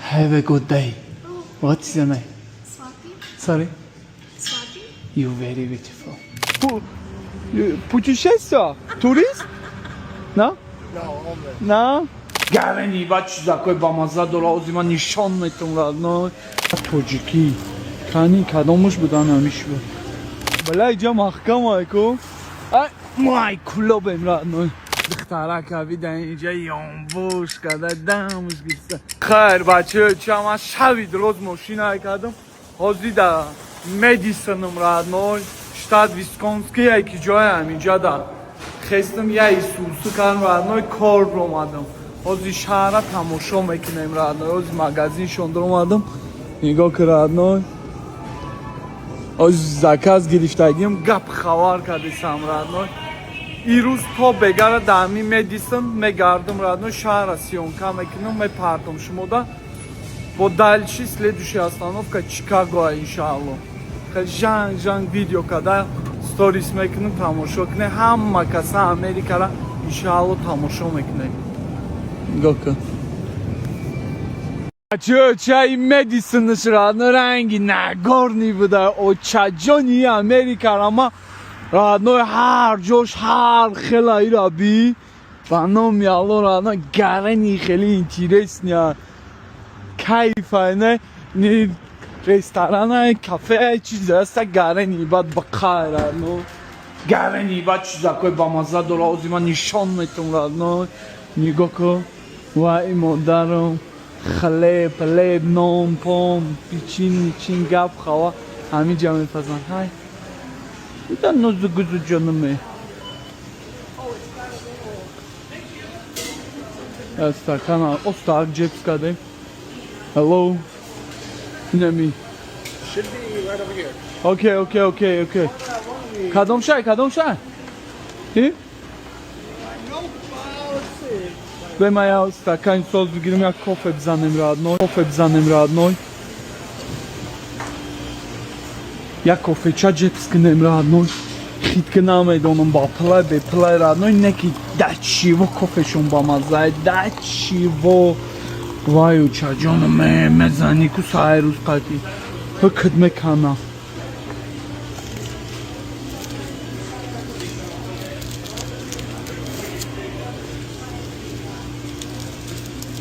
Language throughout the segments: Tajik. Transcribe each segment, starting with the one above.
Have a good day. What's your name? Swati? Sorry? Swati? You're very beautiful. Путешествие? Турист? No? No? Гарен ебать такой бамаза дорозима нишон метун родной. Тоджики. Кани кадомуш будан амишбу. Бля иджа махкам айку. Ай май кулобем родной. دخترک هویدن اینجا یانبوش کده دمش گیسته خیر بچه چه من شوید روز ماشین کردم حاضی در مدیسنم رادنوی شتاد ویسکونسکی یکی جای هم اینجا در خستم یه ایسوسو کردم رادنوی کار رو اومدم حاضی شهر تماشا میکنم رادنوی حاضی مگزین شندر اومدم نگاه که رادنوی حاضی زکاز گرفتگیم گپ خوار کرده سم رادنوی ایروز تا بگره دمی مدیسن مگردم رادنوی شهر سیونکا میکنم میپردم شما دا با дальше следующая остановка Чикаго иншалло. Жанг видео когда сторис мекунем тамошо кунем ҳама каса Америкара иншалло тамошо мекунем. Гока. Чай медисинш радно ранги нагорни буда очаҷони Америкара ма радно ҳар ҷош ҳар хелаи раби ба номи Алло радно гарани хели интересния кайфане не ресторан кафе чиз аст гарани бад ба қайра но гарани бад чиз такой ба маза дора озима нишон метун радно нигоҳ кун вай модарам хлеб нон пом печин гап хава ҳамиҷа мепазанд ҳай ида нозугузу ҷонаме стакана остак ҷепс кардем. Hello. Nami. Should be right over here. Okay. Kadom shay. Hi? Be maya stakan soz bigirem ya kofe bzanem radnoy. Ya kofe chajepsknem radnoy. Khit knam edonum ba play radnoy neki dachivo kofe shon ba mazay dachivo وای اوچا جانم مزنی کو سای روز قدی حکد مکانا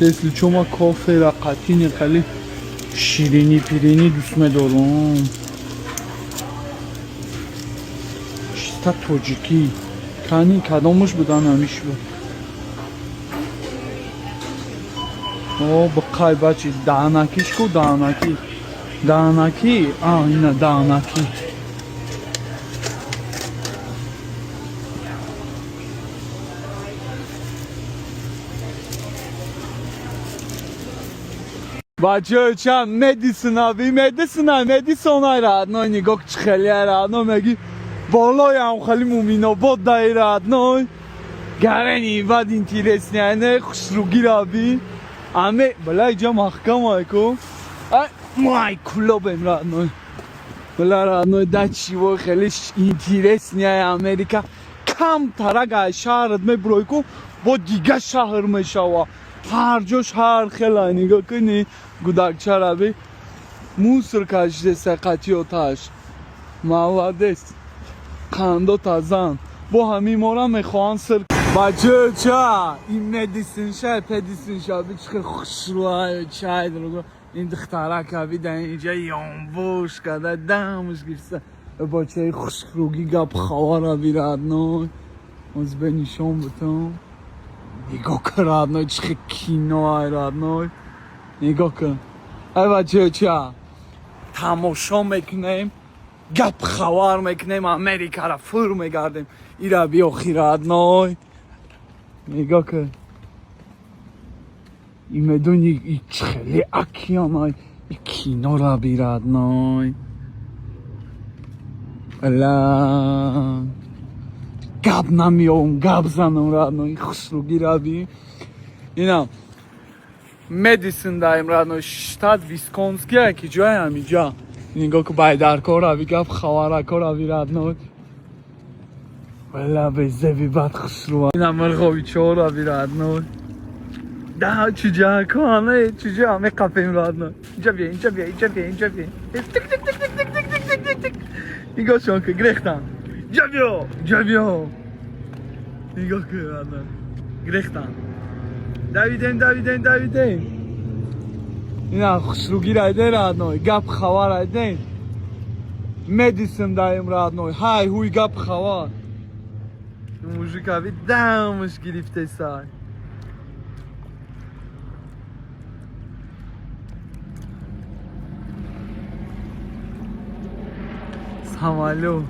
если чома кофе ра қатини қали ширини пирини дӯст медорам чиста тоҷикӣ кани кадомуш будан ҳамиш буд О, бақай бачи, даънакиш ку даънаки. Даънаки? Ина даънаки. Бачо, ча, медисонай радной, нигоҳ чӣ хелияй радной, меги болоям хели муминобод дай радной. Гарани бад интересняйне, хушруги раби. Аме, бля, иджа махкам айку. Ай, май кулобем радной. Бля, радной, да чиво хели интересния Америка. Кам тарага шаҳрат мебуройку, бо дига шаҳр мешава. Ҳар ҷо шаҳр хела нигоҳ кунӣ, гудакча раби. Мусор кашиде сақатиёташ. Молодец. Қандота зан. Бо ҳамин мора мехоҳанд сир бачо ча ин медисинша педисинша бичхел хушруай чай дорого ин духтарак авидан инҷа ёнбош када дамш гирса бачаи хушруги гап хавара бирадной оз бенишон бутам нигоҳ кун радной чихе киноай радной нигоҳ кун ай бачо ча тамошо мекунем гап хавар мекунем Америкара фур мегардем ира биёхи радной нигоҳ кун и медони и хеле акиамай и кинора бирадной ла гап намиёвам гап занам радной хушруги раби инам медисин даем радной штат висконски яки ҷоям иҷа нигоҳ кун байдарко рави гап хаварако рави радной Вала безеви бад хушруа. Ина мрғови чора бирадной. Да, чудяка, чудя, мы капаем, ладно. Джаби. Тик. Ниго шонка, грехтан. Джабио. Ниго ладно. Грехтан. Давиден. Ина хушруги райден, родной, гап хавар райден. Медицин даем, родной, хай, хуй гап хавар. Мужика, ведь дамыш гирифте сай. Самолет.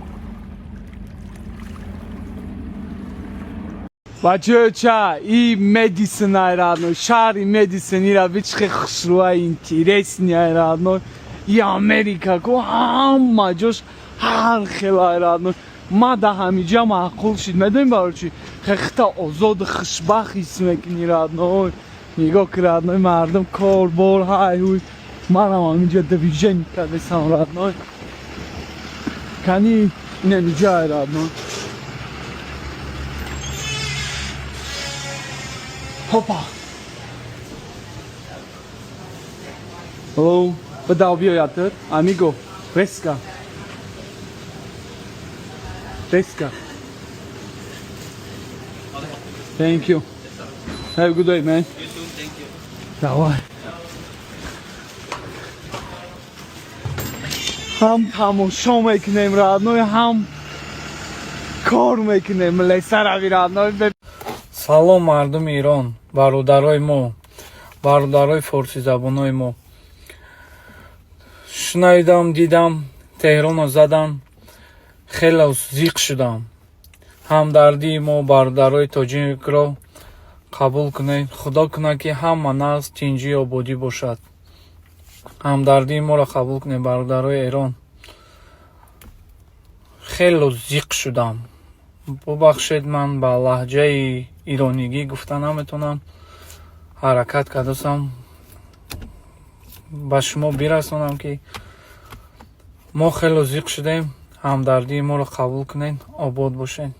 Бачоча, и медицина, родной, шари медицина, равичхе хшруа интереснее, родной. И Америка, ко хамма джош ҳар хела, родной. ما در همینجا معقول شد میدونیم برای چی خیلی آزاد خوشبخت حس میکنی رادنای نگاه که رادنای مردم کار بار های هوی من هم همینجا دیویژن کردم رادنای کنی نمیجا رادنای هپا او بداو بیا یادت امیگو رسکا Jessica. Thank you. Have a good day, man. You too, thank you. Давай. هم تماشا میکنیم رادنای هم کار میکنیم لسر رادنای. салом мардуми Ирон, бародарои мо, бародарои форсизабонои мо. Шунавидам, дидам, Теҳронро задам, хеле зиқ шудам. ҳамдардии мо бародарои тоҷикро қабул кунед. Худо кунад ки ҳама нағз тинҷӣ ободӣ бошад. ҳамдардии моро қабул кунед бародарои Эрон. хеле зиқ шудам. бубахшед, ман ба лаҳҷаи иронигӣ гуфта наметавонам. ҳаракат кардастам ба шумо бирасонам ки мо хеле зиқ шудем. ҳамдардии моро қабул кунед. обод бошед.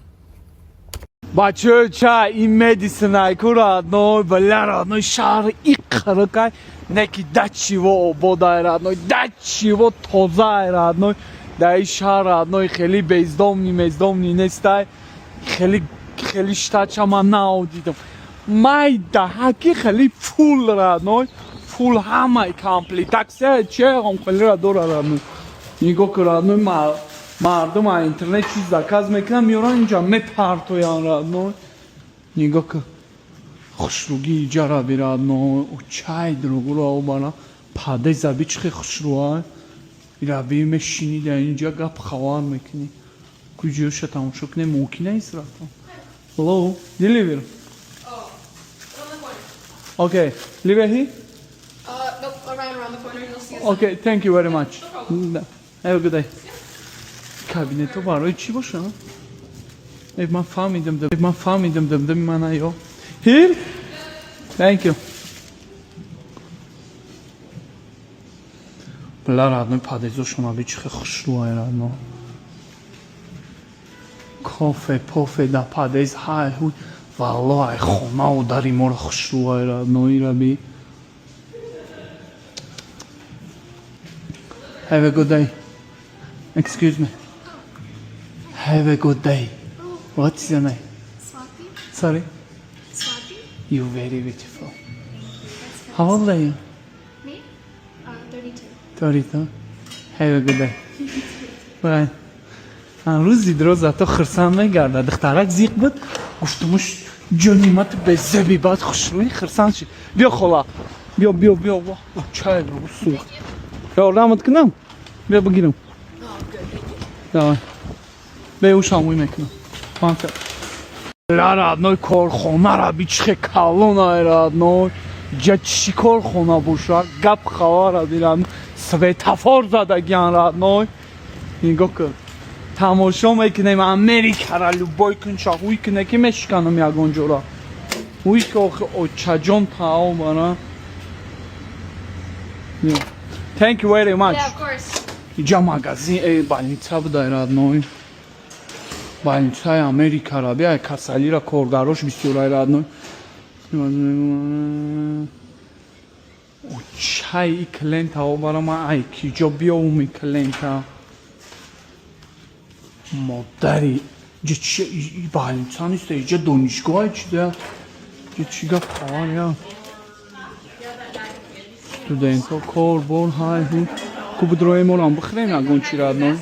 Бачоча, и медицина родной, бля, родной шар и каракай, неки до чего обода родной, до чего тоза родной, да и шар родной, хели бездомный, нестай, хели штача мана удидам. Майда, хаки хели фул родной, фул хамай комплект, так се чехом хели родора родной. Нигок родной مردم از اینترنت چیز زکاز میکنن میارن اینجا میپرتوین رادنای نگاه که خوشروگی اینجا را بیرادنای و چای دروگو را اوبانا پاده زبی چخی خوشروهای ایرا بی میشینی در اینجا گپ خوار میکنی کجا شد تماشا کنه ممکنه ایست رفتم hello deliver okay live here Nope, around the corner, you'll see us. okay thank you very much No problem. have a good day کابینتو برای چی باشه؟ من فهمیدم دم من ایو هیل thank you بلا رادنای پادیزو شما بی چخه خوشلوهای رادنای کافه پافه دا پادیز های هوی والله خونه و داری مور خوشلوهای رادنای را بی have a good day excuse me have a good day what's your name Swati? sorry Swati? you very beautiful how old are you Me? 32. 32 have a good day bye روز دیدرو زتا خرسان میگرده دخترک زیق بود گفتمش جنیمت به زبی بعد خوشروی خرسان شد بیا خلا بیا چای رو سوخت بیا رحمت کنم بیا بگیرم давай به شاموی میکنم پانکر رادنای کارخانه را بیچه کالون رادنای جا چی کارخانه باشه گپ خواه بیرم سویتفار زدگیان رادنای نگاه کن تماشا میکنیم امریکا را لوبای کنچا هوی کنه که میشکنم یکان جورا هوی که آخه چجان تاو برا thank you very much Yeah, of course. اینجا مگزین بالنیچه بودای رادنای بالنیچه امریکا را بیای کسالی را کارگاروش بسیارای رادنای او چای کلنت ها برای ما ای کی جا بیاومی کلنت ها مادری جا چه با انسان است جا دانشگاه چی ده جا چی گفت خواه یا student ها کار بار های هون کو بدروی مولان بخریم اگون چی راد نو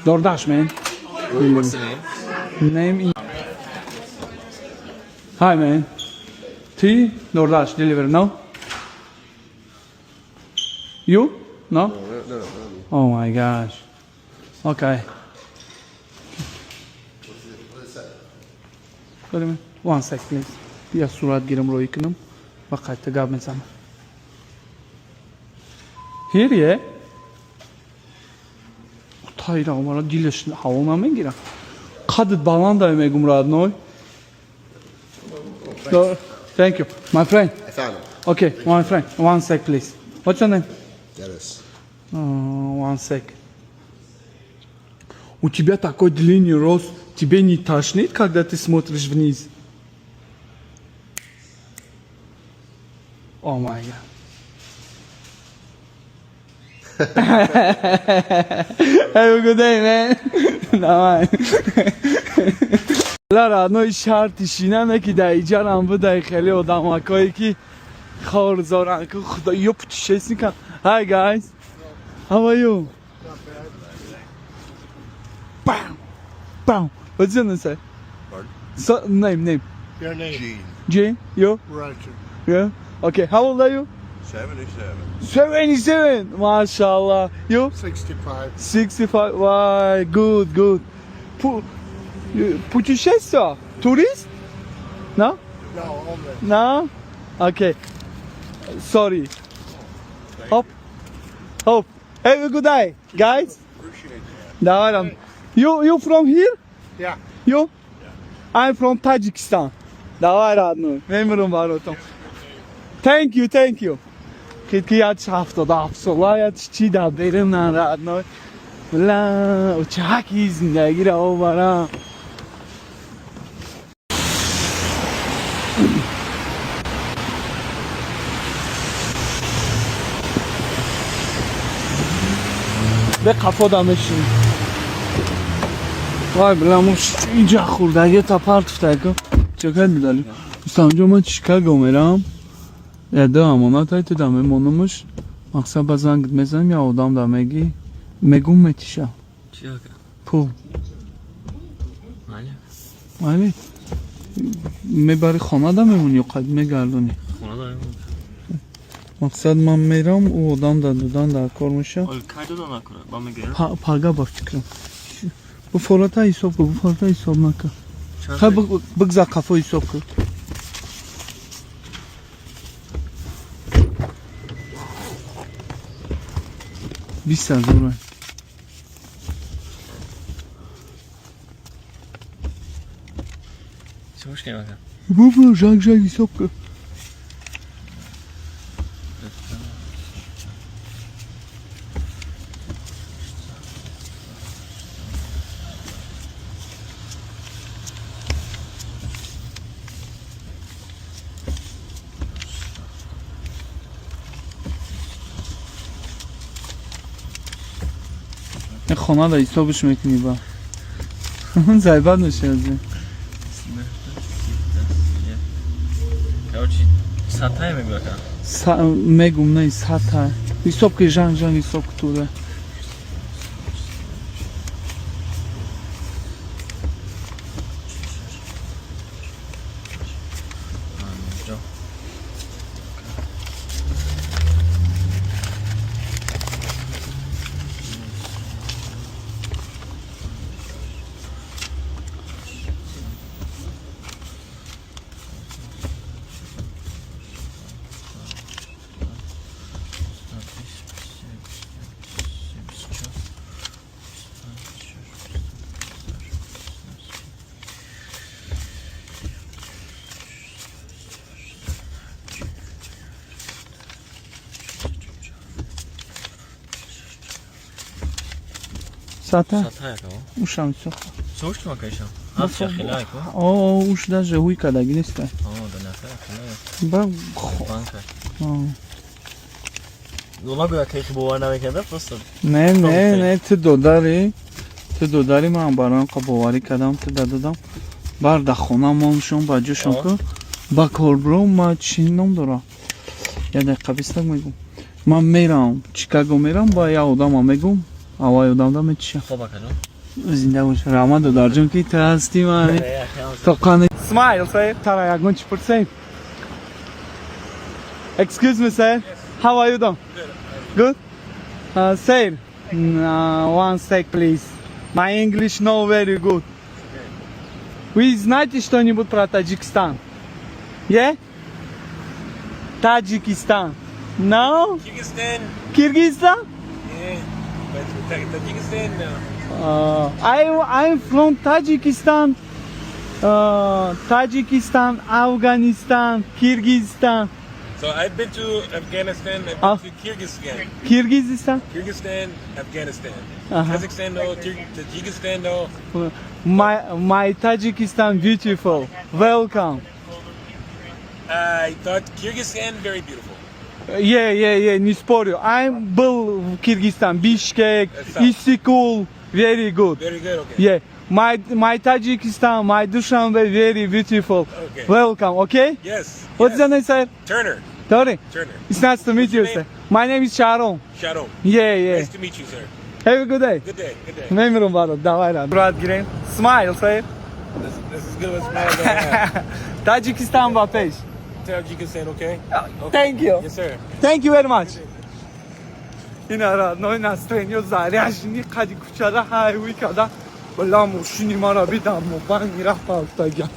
دارداش من What's the name? name in hi man tea DoorDash deliver no you no oh my gosh okay sorry man one sec please bir surat girim ro'y kunum va qayta gap mesam here yeah Tayra omara dilesh havama mengira qad balan da megum radnoy Thank you. My friend. I found him. Okay, my friend. One sec, please. What's your name? Dennis. One sec. У тебя такой длинный рост. Тебе не тошнит, когда ты смотришь вниз? О май гад. Have a good day, man. Давай. لرادنوی شرطش اینه که در ایجار هم بوده خیلی آدم هایی که خور زارن که خدا یا پوتیشیس میکن Hi guys How are you? Bam! Bam! What's your name say? Pardon? So, name Your name? Gene. Jane? You? Roger. Yeah? Okay, how old are you? 77. 77! MashaAllah You? 65. 65 Why? Good Путешествие? Турист? No? No, homeless. No? Okay. Sorry. Hop. Have a good day, guys. Appreciate that. Давай. You from here? Yeah. You? I'm from Tajikistan. Давай, родной. Memnun barotım. Thank you. Ki yaç haftada sola yaç çi da berim nan родной. La, uçak izinde gir o bara. به قفا دمشیم وای بلاموش اینجا خورده یه تا پرت فتاکم چکر بیدالیم İstanbul'da ben Chicago meram ya da amona tayt da memonumuş maksat bazen gitmezem ya odam da megi megum metişa Chicago. pul Mali. Ali مبری خانه دا میمونی یا قد میگردونی خونه داریم. مقصد من میرم او آدم دا دودن در کار میشه ol kaydı da nakura. Ben mi gelirim? پاگا با فکرم bu فورتا حساب کن bu فورتا حساب نکن Çanta. خیلی بگذار کافه حساب کن بیست هزار Hoş geldin bakalım. بابا جنگ حساب کن این خانه دا حسابش میکنی با زیبت میشه از این Короче, satayım mı bakalım? megum ne sata حساب که جنگ حساب کتوره Sata? Satay bakalım. Uşam çok. Soğuk mu arkadaşım? Afsha khilay ko. О, уж даже уйкадаги неста. Da nafar khilay. Ба Banka. Nima go'yo kayfi bo'var namakanda просто. не ту додари ман барои қабоварӣ кардам ту дадодам бар да хонамоншон ба ҷӯшон ку ба корбро ма чӣ ном дора я дақиқа бистак мегум ман мерам чикаго мерам ба я одама мегум авай одамда метиша Xo'p akajon. зинда бош раҳмат додарҷон ки ту ҳастӣ ман тоқани смайл сэр тара ягон чӣ пурсем excuse me sir how are you doing good sir one sec please my English no very good вы знаете что-нибудь про Таджикистан yeah Таджикистан no Kyrgyzstan, Kyrgyzstan yeah, but Tajikistan, no. I'm from Tajikistan Tajikistan Afghanistan Kyrgyzstan So I've been to Afghanistan, I've Ah. been to Kyrgyzstan, Kyrgyzstan Kyrgyzstan, Afghanistan, Uh-huh. Kazakhstan, no, Tajikistan, no. my Tajikistan beautiful welcome I thought Kyrgyzstan very beautiful. yeah не спорю I'm был в Киргизстан Бишкек That's Istanbul very good Very good, okay. yeah my Tajikistan my Dushanbe very beautiful Okay. welcome okay Yes. what's yes. your name sir Turner. Sorry Turner. it's nice to meet you your sir name? my name is Sharon Shadow. yeah Nice to meet you, sir. have a good day Good day, good day. меморум барот давай брат гирем smile sir This is good as mine. Okay. Tajikistan ба пеш Tajikistan, okay? thank you Yes, sir. Thank you very much. Ина родной настроение заряженный қади кучада хайви када. Бала мошини мара бидам мо бан мирафта автаган.